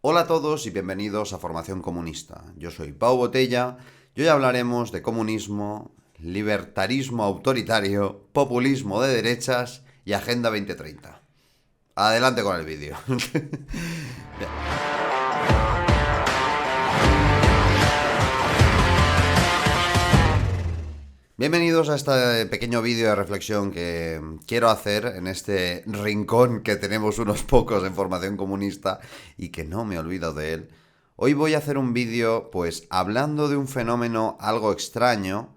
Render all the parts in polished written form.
Hola a todos y bienvenidos a Formación Comunista. Yo soy Pau Botella y hoy hablaremos de comunismo, libertarismo autoritario, populismo de derechas y Agenda 2030. Adelante con el vídeo. Bienvenidos a este pequeño vídeo de reflexión que quiero hacer en este rincón que tenemos unos pocos en Formación Comunista y que no me olvido de él. Hoy voy a hacer un vídeo pues hablando de un fenómeno algo extraño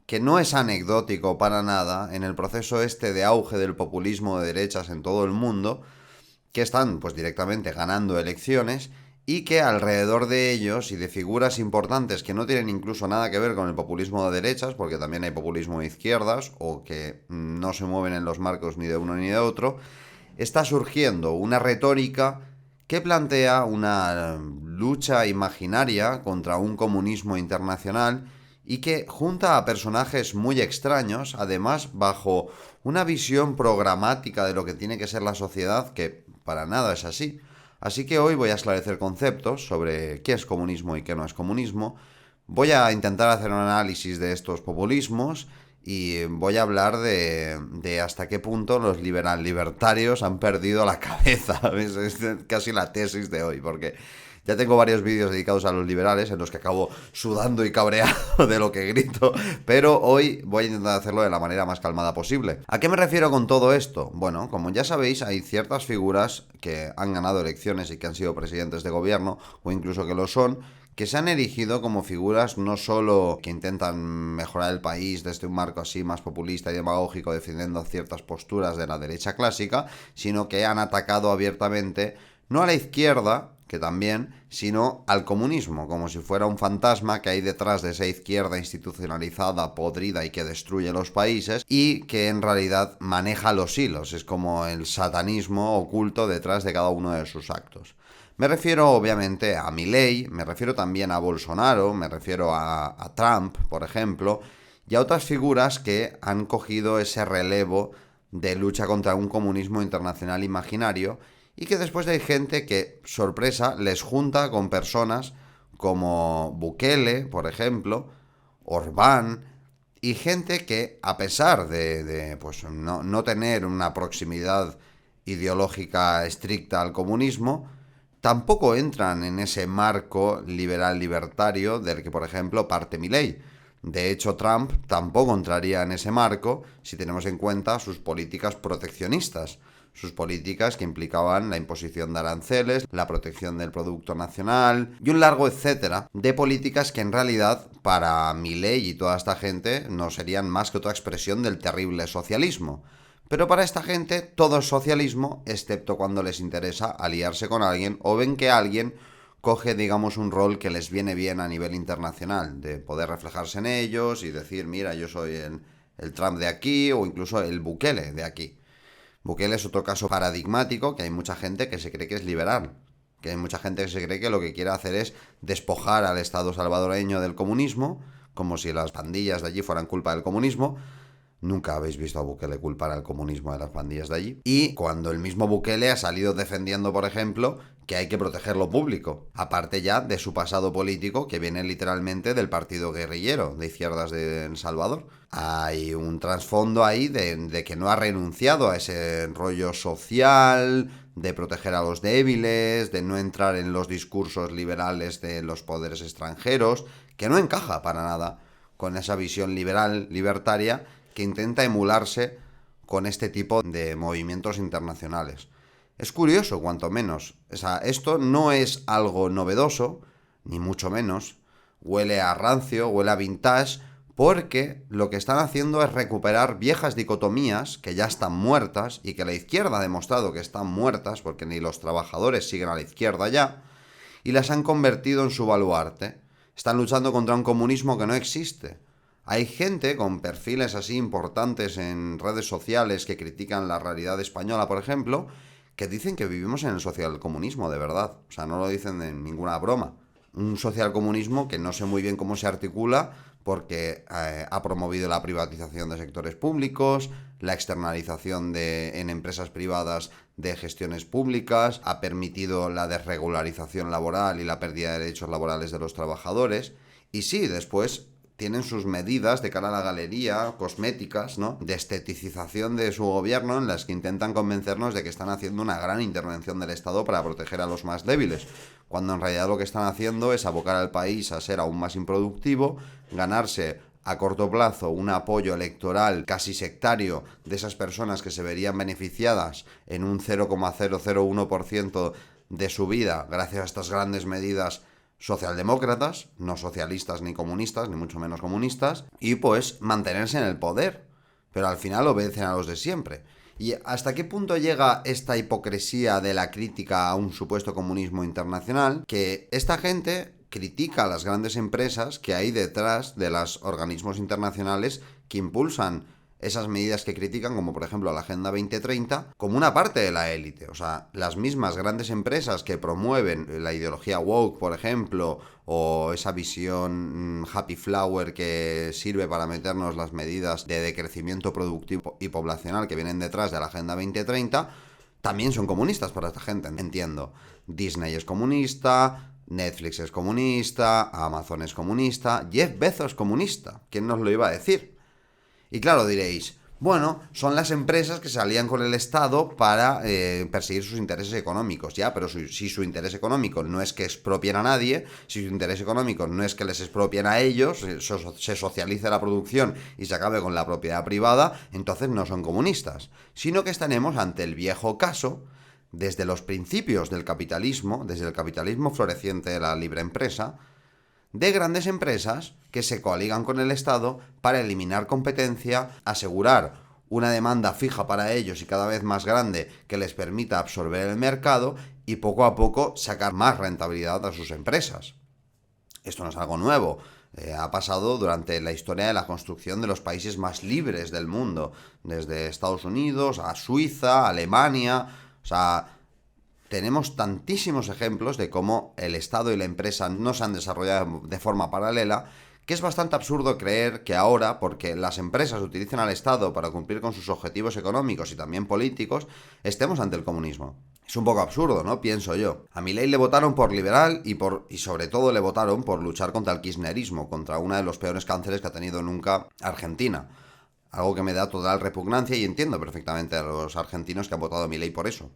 que no es anecdótico para nada en el proceso este de auge del populismo de derechas en todo el mundo, que están pues directamente ganando elecciones y que alrededor de ellos y de figuras importantes que no tienen incluso nada que ver con el populismo de derechas, porque también hay populismo de izquierdas o que no se mueven en los marcos ni de uno ni de otro, está surgiendo una retórica que plantea una lucha imaginaria contra un comunismo internacional y que junta a personajes muy extraños, además bajo una visión programática de lo que tiene que ser la sociedad que para nada es así. Así que hoy voy a esclarecer conceptos sobre qué es comunismo y qué no es comunismo. Voy a intentar hacer un análisis de estos populismos y voy a hablar de hasta qué punto los libertarios han perdido la cabeza. Es casi la tesis de hoy, porque ya tengo varios vídeos dedicados a los liberales en los que acabo sudando y cabreado de lo que grito, pero hoy voy a intentar hacerlo de la manera más calmada posible. ¿A qué me refiero con todo esto? Bueno, como ya sabéis, hay ciertas figuras que han ganado elecciones y que han sido presidentes de gobierno, o incluso que lo son, que se han erigido como figuras no solo que intentan mejorar el país desde un marco así más populista y demagógico defendiendo ciertas posturas de la derecha clásica, sino que han atacado abiertamente no a la izquierda, que también, sino al comunismo, como si fuera un fantasma que hay detrás de esa izquierda institucionalizada, podrida y que destruye los países y que en realidad maneja los hilos, es como el satanismo oculto detrás de cada uno de sus actos. Me refiero obviamente a Milei, me refiero también a Bolsonaro, me refiero a Trump, por ejemplo, y a otras figuras que han cogido ese relevo de lucha contra un comunismo internacional imaginario y que después hay gente que, sorpresa, les junta con personas como Bukele, por ejemplo, Orbán, y gente que, a pesar de pues, no tener una proximidad ideológica estricta al comunismo, tampoco entran en ese marco liberal libertario del que, por ejemplo, parte Milei. De hecho, Trump tampoco entraría en ese marco si tenemos en cuenta sus políticas proteccionistas, sus políticas que implicaban la imposición de aranceles, la protección del producto nacional y un largo etcétera de políticas que en realidad para Milei y toda esta gente no serían más que otra expresión del terrible socialismo. Pero para esta gente todo es socialismo, excepto cuando les interesa aliarse con alguien o ven que alguien coge, digamos, un rol que les viene bien a nivel internacional, de poder reflejarse en ellos y decir, mira, yo soy el Trump de aquí o incluso el Bukele de aquí. Bukele es otro caso paradigmático, que hay mucha gente que se cree que es liberal, que hay mucha gente que se cree que lo que quiere hacer es despojar al Estado salvadoreño del comunismo, como si las pandillas de allí fueran culpa del comunismo. Nunca habéis visto a Bukele culpar al comunismo de las pandillas de allí. Y cuando el mismo Bukele ha salido defendiendo, por ejemplo, que hay que proteger lo público. Aparte ya de su pasado político, que viene literalmente del partido guerrillero de izquierdas de El Salvador. Hay un trasfondo ahí de que no ha renunciado a ese rollo social, de proteger a los débiles, de no entrar en los discursos liberales de los poderes extranjeros, que no encaja para nada con esa visión liberal, libertaria, que intenta emularse con este tipo de movimientos internacionales. Es curioso, cuanto menos. O sea, esto no es algo novedoso, ni mucho menos. Huele a rancio, huele a vintage, porque lo que están haciendo es recuperar viejas dicotomías que ya están muertas y que la izquierda ha demostrado que están muertas, porque ni los trabajadores siguen a la izquierda ya, y las han convertido en su baluarte. Están luchando contra un comunismo que no existe. Hay gente con perfiles así importantes en redes sociales que critican la realidad española, por ejemplo, que dicen que vivimos en el socialcomunismo de verdad. O sea, no lo dicen de ninguna broma. Un socialcomunismo que no sé muy bien cómo se articula porque ha promovido la privatización de sectores públicos, la externalización en empresas privadas de gestiones públicas, ha permitido la desregularización laboral y la pérdida de derechos laborales de los trabajadores. Y sí, después tienen sus medidas de cara a la galería, cosméticas, ¿no?, de esteticización de su gobierno, en las que intentan convencernos de que están haciendo una gran intervención del Estado para proteger a los más débiles, cuando en realidad lo que están haciendo es abocar al país a ser aún más improductivo, ganarse a corto plazo un apoyo electoral casi sectario de esas personas que se verían beneficiadas en un 0,001% de su vida gracias a estas grandes medidas socialdemócratas, no socialistas ni comunistas, ni mucho menos comunistas, y pues mantenerse en el poder. Pero al final obedecen a los de siempre. ¿Y hasta qué punto llega esta hipocresía de la crítica a un supuesto comunismo internacional? Que esta gente critica a las grandes empresas que hay detrás de los organismos internacionales que impulsan esas medidas que critican, como por ejemplo la Agenda 2030, como una parte de la élite. O sea, las mismas grandes empresas que promueven la ideología woke, por ejemplo, o esa visión happy flower que sirve para meternos las medidas de decrecimiento productivo y poblacional que vienen detrás de la Agenda 2030, también son comunistas para esta gente, entiendo. Disney es comunista, Netflix es comunista, Amazon es comunista, Jeff Bezos es comunista. ¿Quién nos lo iba a decir? Y claro, diréis, bueno, son las empresas que se alían con el Estado para perseguir sus intereses económicos. Ya, pero si su interés económico no es que expropien a nadie, si su interés económico no es que les expropien a ellos, se socialice la producción y se acabe con la propiedad privada, entonces no son comunistas. Sino que estaremos ante el viejo caso, desde los principios del capitalismo, desde el capitalismo floreciente de la libre empresa, de grandes empresas que se coaligan con el Estado para eliminar competencia, asegurar una demanda fija para ellos y cada vez más grande que les permita absorber el mercado y poco a poco sacar más rentabilidad a sus empresas. Esto no es algo nuevo. Ha pasado durante la historia de la construcción de los países más libres del mundo, desde Estados Unidos a Suiza, Alemania. O sea, tenemos tantísimos ejemplos de cómo el Estado y la empresa no se han desarrollado de forma paralela, que es bastante absurdo creer que ahora, porque las empresas utilizan al Estado para cumplir con sus objetivos económicos y también políticos, estemos ante el comunismo. Es un poco absurdo, ¿no? Pienso yo. A Milei le votaron por liberal y sobre todo le votaron por luchar contra el kirchnerismo, contra uno de los peores cánceres que ha tenido nunca Argentina. Algo que me da total repugnancia y entiendo perfectamente a los argentinos que han votado a Milei por eso.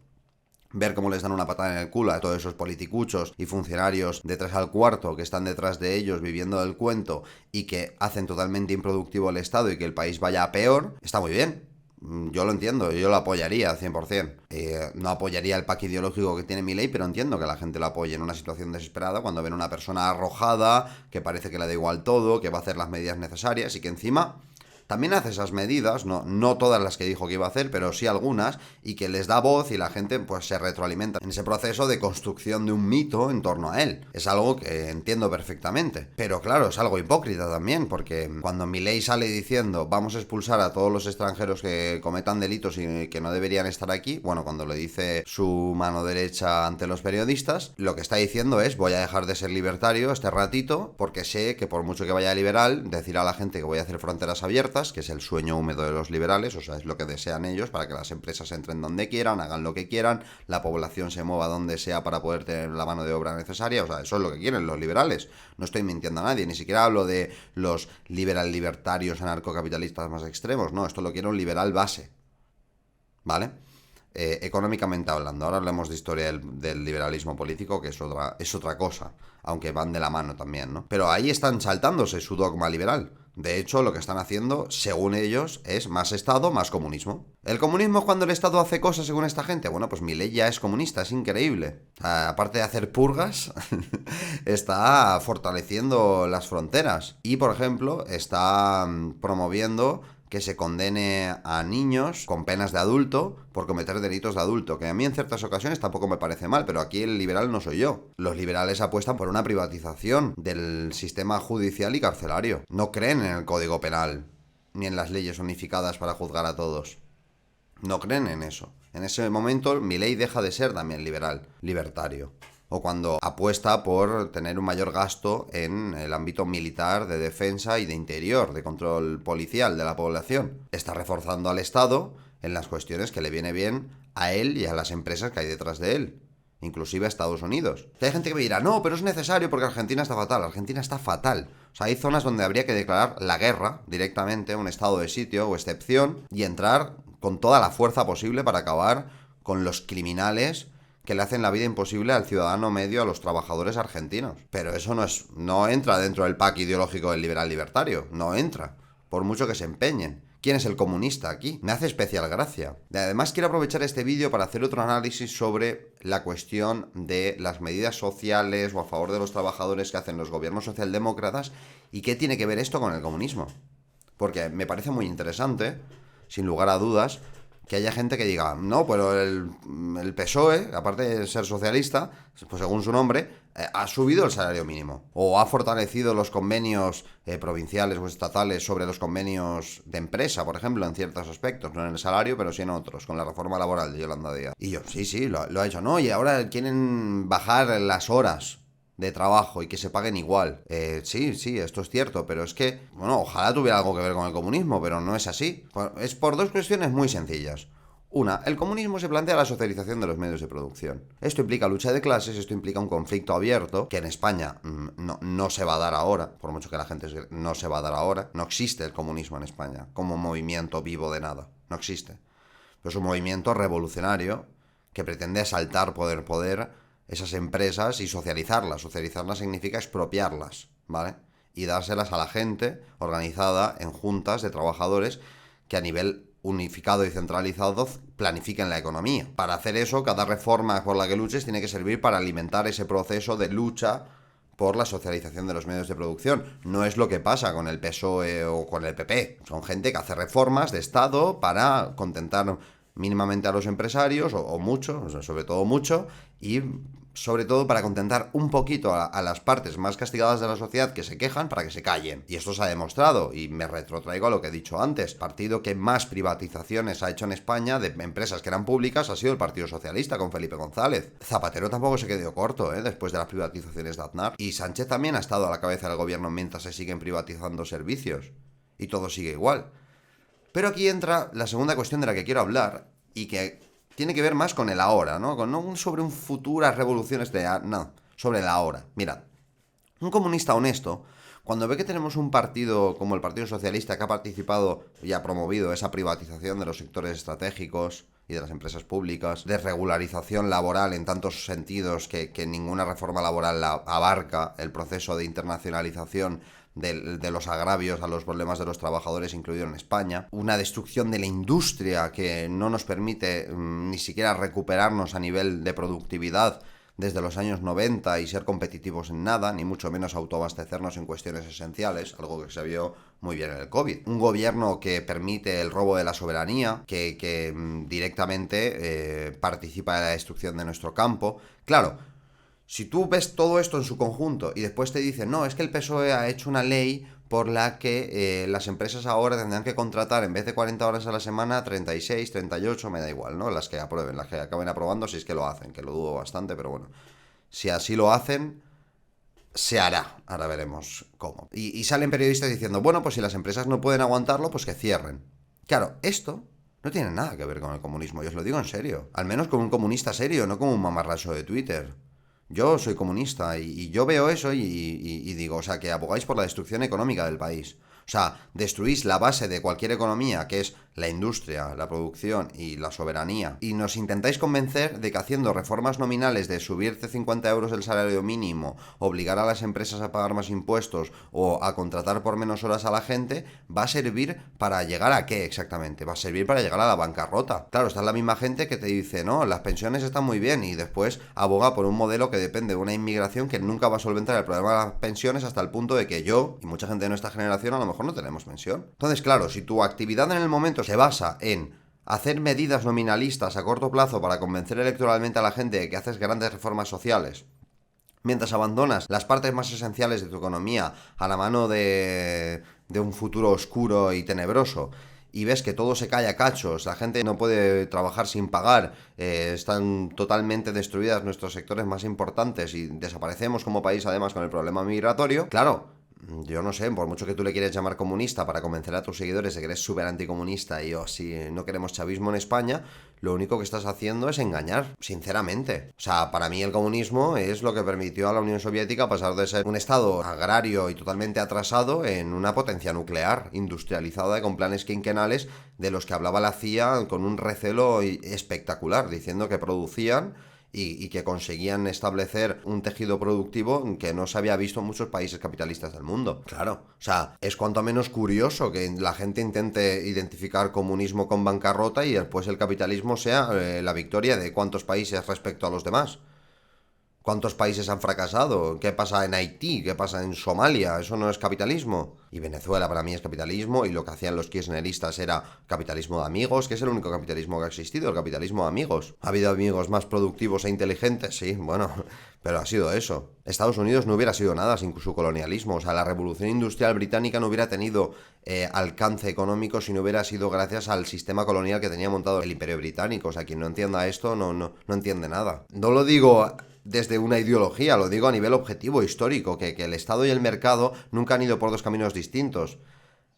Ver cómo les dan una patada en el culo a todos esos politicuchos y funcionarios de 3 al cuarto que están detrás de ellos viviendo del cuento y que hacen totalmente improductivo el Estado y que el país vaya a peor, está muy bien. Yo lo entiendo, yo lo apoyaría al 100%. No apoyaría el pack ideológico que tiene Milei, pero entiendo que la gente lo apoye en una situación desesperada cuando ven a una persona arrojada, que parece que le da igual todo, que va a hacer las medidas necesarias y que encima también hace esas medidas, no todas las que dijo que iba a hacer, pero sí algunas, y que les da voz y la gente pues se retroalimenta en ese proceso de construcción de un mito en torno a él. Es algo que entiendo perfectamente. Pero claro, es algo hipócrita también, porque cuando Milei sale diciendo vamos a expulsar a todos los extranjeros que cometan delitos y que no deberían estar aquí, bueno, cuando lo dice su mano derecha ante los periodistas, lo que está diciendo es voy a dejar de ser libertario este ratito, porque sé que por mucho que vaya liberal, decir a la gente que voy a hacer fronteras abiertas, que es el sueño húmedo de los liberales, o sea, es lo que desean ellos para que las empresas entren donde quieran, hagan lo que quieran, la población se mueva donde sea para poder tener la mano de obra necesaria, o sea, eso es lo que quieren los liberales. No estoy mintiendo a nadie, ni siquiera hablo de los libertarios anarcocapitalistas más extremos, no, esto lo quiere un liberal base, ¿vale? Económicamente hablando, ahora hablemos de historia del liberalismo político, que es otra cosa, aunque van de la mano también, ¿no? Pero ahí están saltándose su dogma liberal. De hecho, lo que están haciendo, según ellos, es más Estado, más comunismo. ¿El comunismo es cuando el Estado hace cosas según esta gente? Bueno, pues Milei ya es comunista, es increíble. Aparte de hacer purgas, está fortaleciendo las fronteras. Y, por ejemplo, está promoviendo que se condene a niños con penas de adulto por cometer delitos de adulto, que a mí en ciertas ocasiones tampoco me parece mal, pero aquí el liberal no soy yo. Los liberales apuestan por una privatización del sistema judicial y carcelario. No creen en el Código Penal, ni en las leyes unificadas para juzgar a todos. No creen en eso. En ese momento Milei deja de ser también liberal, libertario. O cuando apuesta por tener un mayor gasto en el ámbito militar, de defensa y de interior, de control policial de la población. Está reforzando al Estado en las cuestiones que le viene bien a él y a las empresas que hay detrás de él, inclusive a Estados Unidos. Que hay gente que me dirá, no, pero es necesario porque Argentina está fatal. Argentina está fatal. O sea, hay zonas donde habría que declarar la guerra directamente, un estado de sitio o excepción, y entrar con toda la fuerza posible para acabar con los criminales que le hacen la vida imposible al ciudadano medio, a los trabajadores argentinos. Pero eso no entra dentro del pack ideológico del liberal libertario. No entra, por mucho que se empeñen. ¿Quién es el comunista aquí? Me hace especial gracia. Y además quiero aprovechar este vídeo para hacer otro análisis sobre la cuestión de las medidas sociales o a favor de los trabajadores que hacen los gobiernos socialdemócratas y qué tiene que ver esto con el comunismo. Porque me parece muy interesante, sin lugar a dudas, que haya gente que diga, no, pero el PSOE, aparte de ser socialista, pues según su nombre, ha subido el salario mínimo. O ha fortalecido los convenios provinciales o estatales sobre los convenios de empresa, por ejemplo, en ciertos aspectos. No en el salario, pero sí en otros, con la reforma laboral de Yolanda Díaz. Y yo, sí, lo ha hecho. No, y ahora quieren bajar las horas de trabajo y que se paguen igual. Sí, esto es cierto, pero es que, bueno, ojalá tuviera algo que ver con el comunismo, pero no es así. Es por dos cuestiones muy sencillas. Una, el comunismo se plantea la socialización de los medios de producción. Esto implica lucha de clases, esto implica un conflicto abierto, que en España no se va a dar ahora, por mucho que la gente no se va a dar ahora. No existe el comunismo en España como movimiento vivo de nada. No existe. Pero es un movimiento revolucionario que pretende asaltar poder esas empresas y socializarlas. Socializarlas significa expropiarlas, ¿vale? Y dárselas a la gente organizada en juntas de trabajadores que a nivel unificado y centralizado planifiquen la economía. Para hacer eso, cada reforma por la que luches tiene que servir para alimentar ese proceso de lucha por la socialización de los medios de producción. No es lo que pasa con el PSOE o con el PP. Son gente que hace reformas de Estado para contentar mínimamente a los empresarios, o mucho, o sea, sobre todo mucho, y sobre todo para contentar un poquito a las partes más castigadas de la sociedad que se quejan para que se callen. Y esto se ha demostrado, y me retrotraigo a lo que he dicho antes. El partido que más privatizaciones ha hecho en España de empresas que eran públicas ha sido el Partido Socialista, con Felipe González. Zapatero tampoco se quedó corto, después de las privatizaciones de Aznar. Y Sánchez también ha estado a la cabeza del gobierno mientras se siguen privatizando servicios. Y todo sigue igual. Pero aquí entra la segunda cuestión de la que quiero hablar, y que tiene que ver más con el ahora, ¿no? No sobre un futuras revoluciones no, sobre el ahora. Mirad, un comunista honesto, cuando ve que tenemos un partido como el Partido Socialista que ha participado y ha promovido esa privatización de los sectores estratégicos y de las empresas públicas, de regularización laboral en tantos sentidos que ninguna reforma laboral abarca, el proceso de internacionalización de los agravios a los problemas de los trabajadores, incluido en España, una destrucción de la industria que no nos permite ni siquiera recuperarnos a nivel de productividad desde los años 90 y ser competitivos en nada, ni mucho menos autoabastecernos en cuestiones esenciales, algo que se vio muy bien en el COVID. Un gobierno que permite el robo de la soberanía, que directamente participa en la destrucción de nuestro campo. Claro, si tú ves todo esto en su conjunto y después te dicen, no, es que el PSOE ha hecho una ley por la que las empresas ahora tendrán que contratar, en vez de 40 horas a la semana, 36, 38, me da igual, ¿no? Las que aprueben, las que acaben aprobando, si es que lo hacen, que lo dudo bastante, pero bueno. Si así lo hacen, se hará. Ahora veremos cómo. Y salen periodistas diciendo, bueno, pues si las empresas no pueden aguantarlo, pues que cierren. Claro, esto no tiene nada que ver con el comunismo, yo os lo digo en serio. Al menos como un comunista serio, no como un mamarracho de Twitter. Yo soy comunista y yo veo eso y digo, o sea, que abogáis por la destrucción económica del país. O sea, destruís la base de cualquier economía, que es la industria, la producción y la soberanía, y nos intentáis convencer de que haciendo reformas nominales de subirte 50 euros el salario mínimo, obligar a las empresas a pagar más impuestos o a contratar por menos horas a la gente, va a servir para llegar a qué exactamente. Va a servir para llegar a la bancarrota. Claro, está la misma gente que te dice, no, las pensiones están muy bien, y después aboga por un modelo que depende de una inmigración que nunca va a solventar el problema de las pensiones, hasta el punto de que yo y mucha gente de nuestra generación a lo mejor no tenemos pensión. Entonces, claro, si tu actividad en el momento se basa en hacer medidas nominalistas a corto plazo para convencer electoralmente a la gente de que haces grandes reformas sociales, mientras abandonas las partes más esenciales de tu economía a la mano de un futuro oscuro y tenebroso, y ves que todo se cae a cachos, la gente no puede trabajar sin pagar, están totalmente destruidas nuestros sectores más importantes y desaparecemos como país además con el problema migratorio, claro, yo no sé, por mucho que tú le quieras llamar comunista para convencer a tus seguidores de que eres súper anticomunista y si no queremos chavismo en España, lo único que estás haciendo es engañar, sinceramente. O sea, para mí el comunismo es lo que permitió a la Unión Soviética pasar de ser un estado agrario y totalmente atrasado en una potencia nuclear, industrializada y con planes quinquenales de los que hablaba la CIA con un recelo espectacular, diciendo que producían y que conseguían establecer un tejido productivo que no se había visto en muchos países capitalistas del mundo. Claro, o sea, es cuanto menos curioso que la gente intente identificar comunismo con bancarrota y después el capitalismo sea la victoria de cuántos países respecto a los demás. ¿Cuántos países han fracasado? ¿Qué pasa en Haití? ¿Qué pasa en Somalia? ¿Eso no es capitalismo? Y Venezuela para mí es capitalismo y lo que hacían los kirchneristas era capitalismo de amigos, que es el único capitalismo que ha existido, el capitalismo de amigos. ¿Ha habido amigos más productivos e inteligentes? Sí, bueno, pero ha sido eso. Estados Unidos no hubiera sido nada sin su colonialismo, o sea, la revolución industrial británica no hubiera tenido alcance económico si no hubiera sido gracias al sistema colonial que tenía montado el Imperio Británico. O sea, quien no entienda esto no entiende nada. No lo digo desde una ideología, lo digo a nivel objetivo, histórico, que el Estado y el mercado nunca han ido por dos caminos distintos.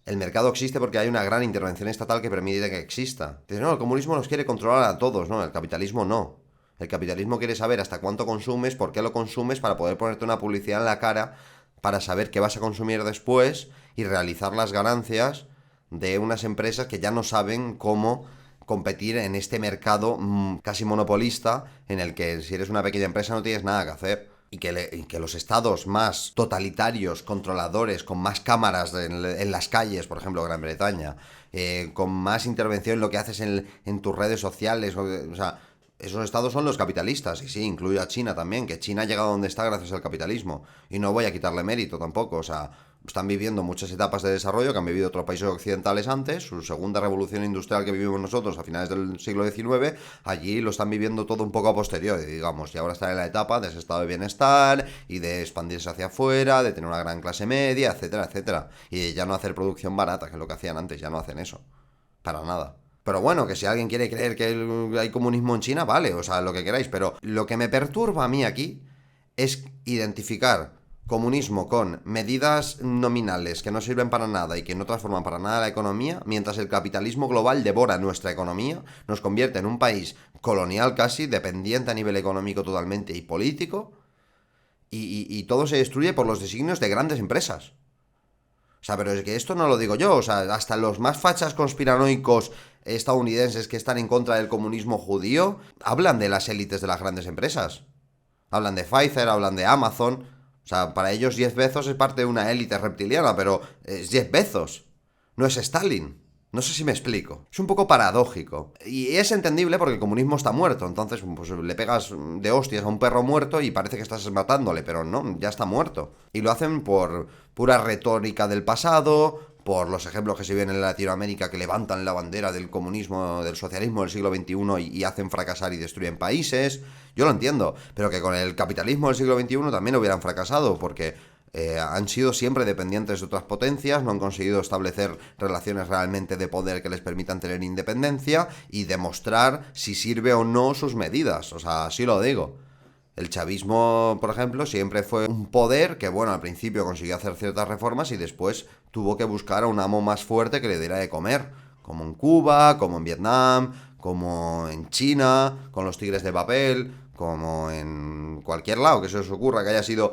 El mercado existe porque hay una gran intervención estatal que permite que exista. Dices, no, el comunismo nos quiere controlar a todos, no, el capitalismo no. El capitalismo quiere saber hasta cuánto consumes, por qué lo consumes, para poder ponerte una publicidad en la cara, para saber qué vas a consumir después y realizar las ganancias de unas empresas que ya no saben cómo competir en este mercado casi monopolista en el que si eres una pequeña empresa no tienes nada que hacer. Y que los estados más totalitarios, controladores, con más cámaras en las calles, por ejemplo Gran Bretaña, con más intervención en lo que haces en tus redes sociales, o sea, esos estados son los capitalistas, y sí, incluyo a China también, que China ha llegado a donde está gracias al capitalismo, y no voy a quitarle mérito tampoco, o sea, están viviendo muchas etapas de desarrollo que han vivido otros países occidentales antes, su segunda revolución industrial que vivimos nosotros a finales del siglo XIX, allí lo están viviendo todo un poco a posteriori, digamos, y ahora están en la etapa de ese estado de bienestar y de expandirse hacia afuera, de tener una gran clase media, etcétera, etcétera, y de ya no hacer producción barata, que es lo que hacían antes, ya no hacen eso, para nada. Pero bueno, que si alguien quiere creer que hay comunismo en China, vale, o sea, lo que queráis. Pero lo que me perturba a mí aquí es identificar comunismo con medidas nominales que no sirven para nada y que no transforman para nada la economía, mientras el capitalismo global devora nuestra economía, nos convierte en un país colonial casi, dependiente a nivel económico totalmente y político, y todo se destruye por los designios de grandes empresas. O sea, pero es que esto no lo digo yo, o sea, hasta los más fachas conspiranoicos estadounidenses que están en contra del comunismo judío hablan de las élites de las grandes empresas. Hablan de Pfizer, hablan de Amazon. O sea, para ellos Jeff Bezos es parte de una élite reptiliana, pero es Jeff Bezos, no es Stalin. No sé si me explico. Es un poco paradójico. Y es entendible porque el comunismo está muerto. Entonces, pues le pegas de hostias a un perro muerto y parece que estás matándole, pero no, ya está muerto. Y lo hacen por pura retórica del pasado, por los ejemplos que se ven en Latinoamérica que levantan la bandera del comunismo, del socialismo del siglo XXI y hacen fracasar y destruyen países. Yo lo entiendo, pero que con el capitalismo del siglo XXI también hubieran fracasado, porque han sido siempre dependientes de otras potencias, no han conseguido establecer relaciones realmente de poder que les permitan tener independencia y demostrar si sirve o no sus medidas. O sea, así lo digo. El chavismo, por ejemplo, siempre fue un poder que, bueno, al principio consiguió hacer ciertas reformas y después tuvo que buscar a un amo más fuerte que le diera de comer, como en Cuba, como en Vietnam, como en China, con los tigres de papel, como en cualquier lado que se os ocurra que haya sido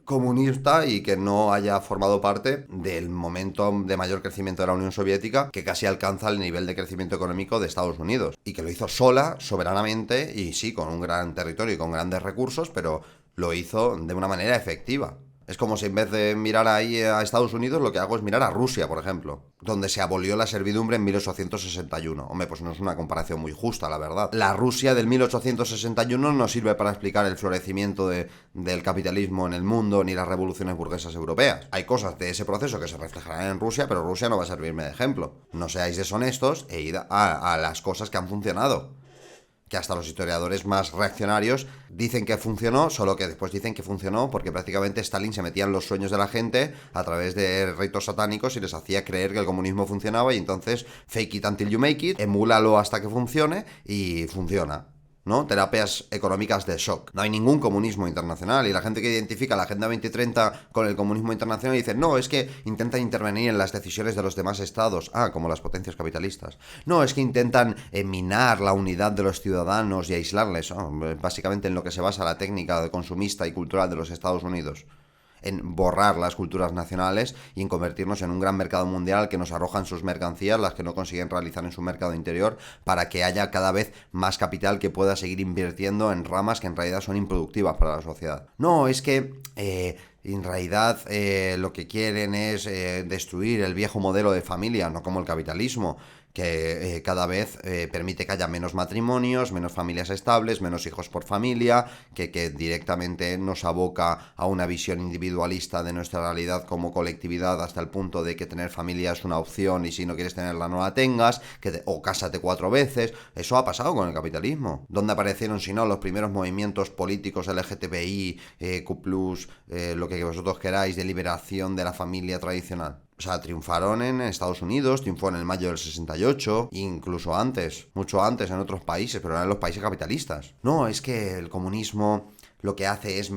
comunista y que no haya formado parte del momento de mayor crecimiento de la Unión Soviética, que casi alcanza el nivel de crecimiento económico de Estados Unidos, y que lo hizo sola, soberanamente, y sí, con un gran territorio y con grandes recursos, pero lo hizo de una manera efectiva. Es como si en vez de mirar ahí a Estados Unidos, lo que hago es mirar a Rusia, por ejemplo, donde se abolió la servidumbre en 1861. Hombre, pues no es una comparación muy justa, la verdad. La Rusia del 1861 no sirve para explicar el florecimiento del capitalismo en el mundo ni las revoluciones burguesas europeas. Hay cosas de ese proceso que se reflejarán en Rusia, pero Rusia no va a servirme de ejemplo. No seáis deshonestos e id a las cosas que han funcionado. Que hasta los historiadores más reaccionarios dicen que funcionó, solo que después dicen que funcionó porque prácticamente Stalin se metía en los sueños de la gente a través de ritos satánicos y les hacía creer que el comunismo funcionaba y entonces fake it until you make it, emúlalo hasta que funcione y funciona. ¿no? Terapias económicas de shock. No hay ningún comunismo internacional, y la gente que identifica la Agenda 2030 con el comunismo internacional dice, no, es que intentan intervenir en las decisiones de los demás estados, como las potencias capitalistas. No, es que intentan minar la unidad de los ciudadanos y aislarles, básicamente en lo que se basa la técnica consumista y cultural de los Estados Unidos, en borrar las culturas nacionales y en convertirnos en un gran mercado mundial que nos arrojan sus mercancías, las que no consiguen realizar en su mercado interior, para que haya cada vez más capital que pueda seguir invirtiendo en ramas que en realidad son improductivas para la sociedad. No, es que en realidad lo que quieren es destruir el viejo modelo de familia, no como el capitalismo, que cada vez permite que haya menos matrimonios, menos familias estables, menos hijos por familia, que directamente nos aboca a una visión individualista de nuestra realidad como colectividad, hasta el punto de que tener familia es una opción y si no quieres tenerla no la tengas, o cásate 4 veces. Eso ha pasado con el capitalismo. ¿Dónde aparecieron, si no, los primeros movimientos políticos LGTBI, Q+, lo que vosotros queráis, de liberación de la familia tradicional? O sea, triunfaron en Estados Unidos, triunfó en el mayo del 68, incluso antes, mucho antes en otros países, pero eran los países capitalistas. No, es que el comunismo lo que hace es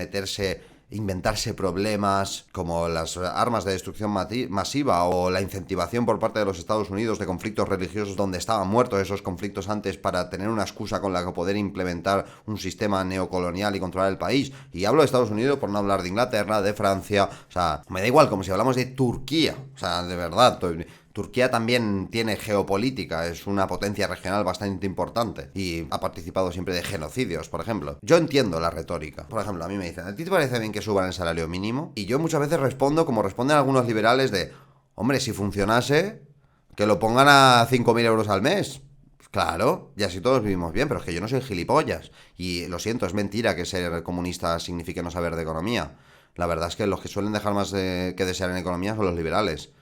inventarse problemas como las armas de destrucción masiva o la incentivación por parte de los Estados Unidos de conflictos religiosos donde estaban muertos esos conflictos antes, para tener una excusa con la que poder implementar un sistema neocolonial y controlar el país. Y hablo de Estados Unidos por no hablar de Inglaterra, de Francia, o sea, me da igual, como si hablamos de Turquía, o sea, de verdad. Turquía también tiene geopolítica, es una potencia regional bastante importante y ha participado siempre de genocidios, por ejemplo. Yo entiendo la retórica. Por ejemplo, a mí me dicen, ¿a ti te parece bien que suban el salario mínimo? Y yo muchas veces respondo como responden algunos liberales de, hombre, si funcionase, que lo pongan a 5.000 euros al mes. Claro, y así todos vivimos bien, pero es que yo no soy gilipollas. Y lo siento, es mentira que ser comunista signifique no saber de economía. La verdad es que los que suelen dejar más que desear en economía son los liberales.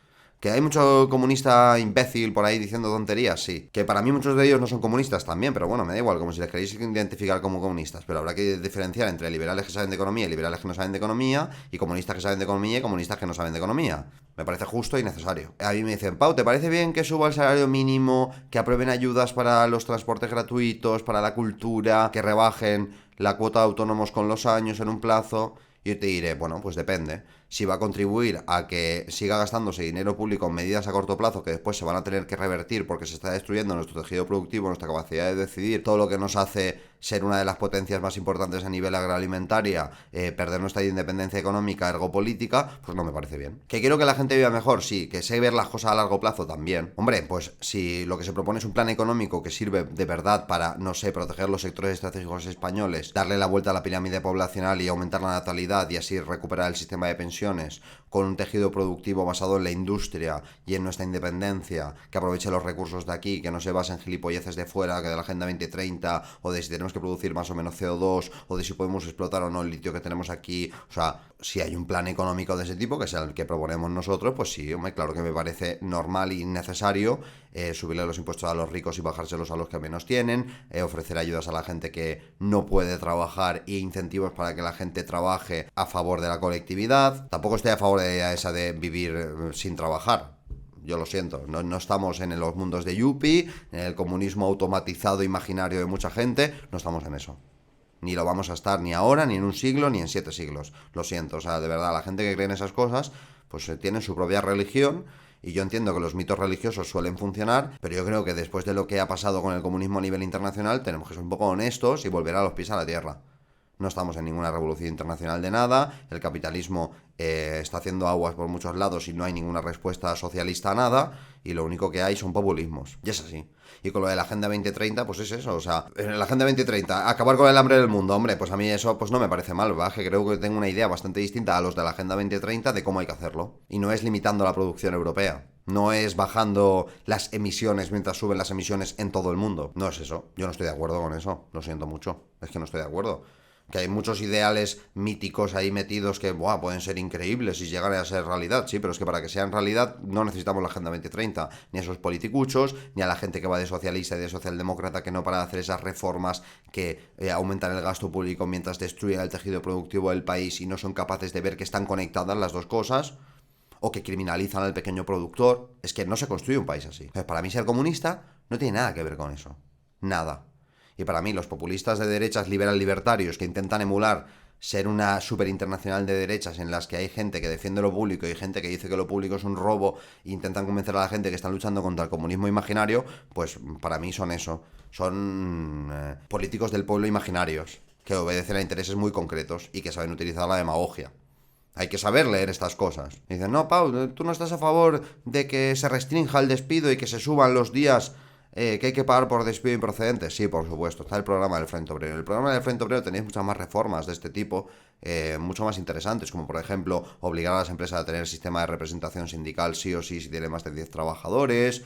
¿Que hay mucho comunista imbécil por ahí diciendo tonterías? Sí. Que para mí muchos de ellos no son comunistas también, pero bueno, me da igual, como si les queréis identificar como comunistas. Pero habrá que diferenciar entre liberales que saben de economía y liberales que no saben de economía, y comunistas que saben de economía y comunistas que no saben de economía. Me parece justo y necesario. A mí me dicen, Pau, ¿te parece bien que suba el salario mínimo, que aprueben ayudas para los transportes gratuitos, para la cultura, que rebajen la cuota de autónomos con los años en un plazo? Yo te diré, bueno, pues depende. Si va a contribuir a que siga gastándose dinero público en medidas a corto plazo que después se van a tener que revertir porque se está destruyendo nuestro tejido productivo, nuestra capacidad de decidir, todo lo que nos hace ser una de las potencias más importantes a nivel agroalimentaria, perder nuestra independencia económica, ergo política, pues no me parece bien. ¿Que quiero que la gente viva mejor? Sí. ¿Que sé ver las cosas a largo plazo? También. Hombre, pues si lo que se propone es un plan económico que sirve de verdad para, no sé, proteger los sectores estratégicos españoles, darle la vuelta a la pirámide poblacional y aumentar la natalidad y así recuperar el sistema de pensiones con un tejido productivo basado en la industria y en nuestra independencia, que aproveche los recursos de aquí, que no se base en gilipolleces de fuera, que de la Agenda 2030, o de si tenemos que producir más o menos CO2, o de si podemos explotar o no el litio que tenemos aquí. O sea, si hay un plan económico de ese tipo, que sea el que proponemos nosotros, pues sí, hombre, claro que me parece normal y necesario subirle los impuestos a los ricos y bajárselos a los que menos tienen, ofrecer ayudas a la gente que no puede trabajar e incentivos para que la gente trabaje a favor de la colectividad. Tampoco estoy a favor de esa de vivir sin trabajar. Yo lo siento, no estamos en los mundos de Yuppie, en el comunismo automatizado imaginario de mucha gente, no estamos en eso. Ni lo vamos a estar ni ahora, ni en un siglo, ni en 7 siglos. Lo siento, o sea, de verdad, la gente que cree en esas cosas, pues tiene su propia religión. Y yo entiendo que los mitos religiosos suelen funcionar, pero yo creo que después de lo que ha pasado con el comunismo a nivel internacional, tenemos que ser un poco honestos y volver a los pies a la tierra. No estamos en ninguna revolución internacional de nada, el capitalismo está haciendo aguas por muchos lados y no hay ninguna respuesta socialista a nada, y lo único que hay son populismos. Y es así. Y con lo de la Agenda 2030, pues es eso, o sea, en la Agenda 2030, acabar con el hambre del mundo, hombre, pues a mí eso pues no me parece mal, ¿verdad? Que creo que tengo una idea bastante distinta a los de la Agenda 2030 de cómo hay que hacerlo. Y no es limitando la producción europea. No es bajando las emisiones mientras suben las emisiones en todo el mundo. No es eso. Yo no estoy de acuerdo con eso. Lo siento mucho. Es que no estoy de acuerdo. Que hay muchos ideales míticos ahí metidos que pueden ser increíbles si llegan a ser realidad, sí, pero es que para que sean realidad no necesitamos la Agenda 2030, ni a esos politicuchos, ni a la gente que va de socialista y de socialdemócrata que no para de hacer esas reformas que aumentan el gasto público mientras destruyen el tejido productivo del país y no son capaces de ver que están conectadas las dos cosas, o que criminalizan al pequeño productor. Es que no se construye un país así. Para mí ser comunista no tiene nada que ver con eso. Nada. Y para mí los populistas de derechas liberal-libertarios que intentan emular ser una super internacional de derechas en las que hay gente que defiende lo público y gente que dice que lo público es un robo e intentan convencer a la gente que están luchando contra el comunismo imaginario, pues para mí son eso. Son políticos del pueblo imaginarios, que obedecen a intereses muy concretos y que saben utilizar la demagogia. Hay que saber leer estas cosas. Y dicen, no, Pau, tú no estás a favor de que se restrinja el despido y que se suban los días que hay que pagar por despido improcedente. Sí, por supuesto, está el programa del Frente Obrero. En el programa del Frente Obrero tenéis muchas más reformas de este tipo, mucho más interesantes, como por ejemplo obligar a las empresas a tener sistema de representación sindical sí o sí si tiene más de 10 trabajadores,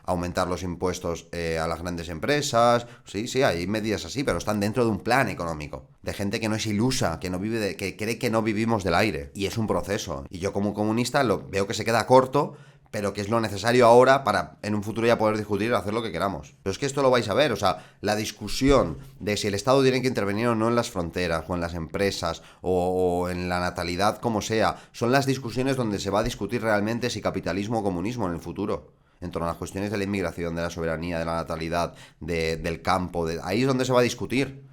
aumentar los impuestos a las grandes empresas. Sí, hay medidas así, pero están dentro de un plan económico, de gente que no es ilusa, que no vive que cree que no vivimos del aire. Y es un proceso. Y yo como comunista veo que se queda corto, pero que es lo necesario ahora para en un futuro ya poder discutir y hacer lo que queramos. Pero es que esto lo vais a ver, o sea, la discusión de si el Estado tiene que intervenir o no en las fronteras, o en las empresas, o en la natalidad, como sea, son las discusiones donde se va a discutir realmente si capitalismo o comunismo en el futuro. En torno a las cuestiones de la inmigración, de la soberanía, de la natalidad, del campo, ahí es donde se va a discutir.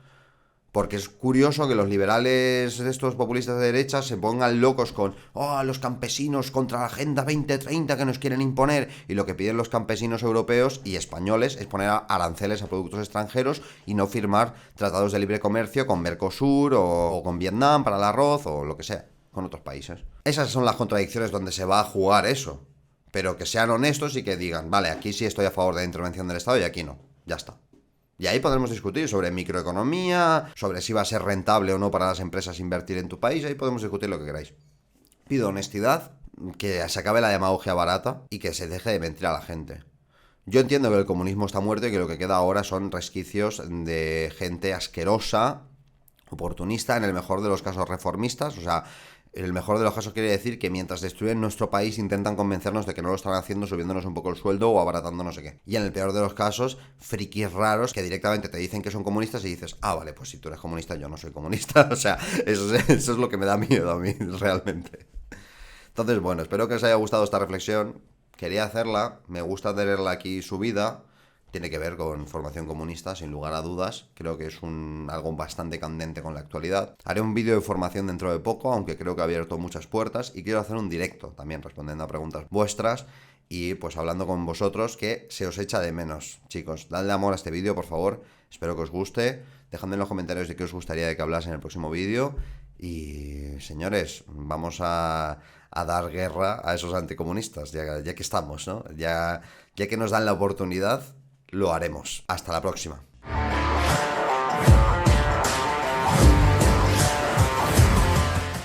Porque es curioso que los liberales, estos populistas de derecha, se pongan locos con los campesinos contra la Agenda 2030 que nos quieren imponer. Y lo que piden los campesinos europeos y españoles es poner aranceles a productos extranjeros y no firmar tratados de libre comercio con Mercosur o con Vietnam para el arroz o lo que sea, con otros países. Esas son las contradicciones donde se va a jugar eso. Pero que sean honestos y que digan, vale, aquí sí estoy a favor de la intervención del Estado y aquí no. Ya está. Y ahí podremos discutir sobre microeconomía, sobre si va a ser rentable o no para las empresas invertir en tu país. Ahí podemos discutir lo que queráis. Pido honestidad, que se acabe la demagogia barata y que se deje de mentir a la gente. Yo entiendo que el comunismo está muerto y que lo que queda ahora son resquicios de gente asquerosa, oportunista, en el mejor de los casos reformistas, o sea, en el mejor de los casos quiere decir que mientras destruyen nuestro país intentan convencernos de que no lo están haciendo subiéndonos un poco el sueldo o abaratando no sé qué. Y en el peor de los casos, frikis raros que directamente te dicen que son comunistas y dices, vale, pues si tú eres comunista yo no soy comunista. O sea, eso es lo que me da miedo a mí realmente. Entonces, bueno, espero que os haya gustado esta reflexión. Quería hacerla, me gusta tenerla aquí subida. Tiene que ver con formación comunista, sin lugar a dudas. Creo que es algo bastante candente con la actualidad. Haré un vídeo de formación dentro de poco, aunque creo que ha abierto muchas puertas. Y quiero hacer un directo también, respondiendo a preguntas vuestras y pues hablando con vosotros, que se os echa de menos. Chicos, dadle amor a este vídeo, por favor. Espero que os guste. Dejadme en los comentarios de qué os gustaría de que hablase en el próximo vídeo. Y señores, vamos a dar guerra a esos anticomunistas, ya que estamos, ¿no? Ya que nos dan la oportunidad, lo haremos. Hasta la próxima.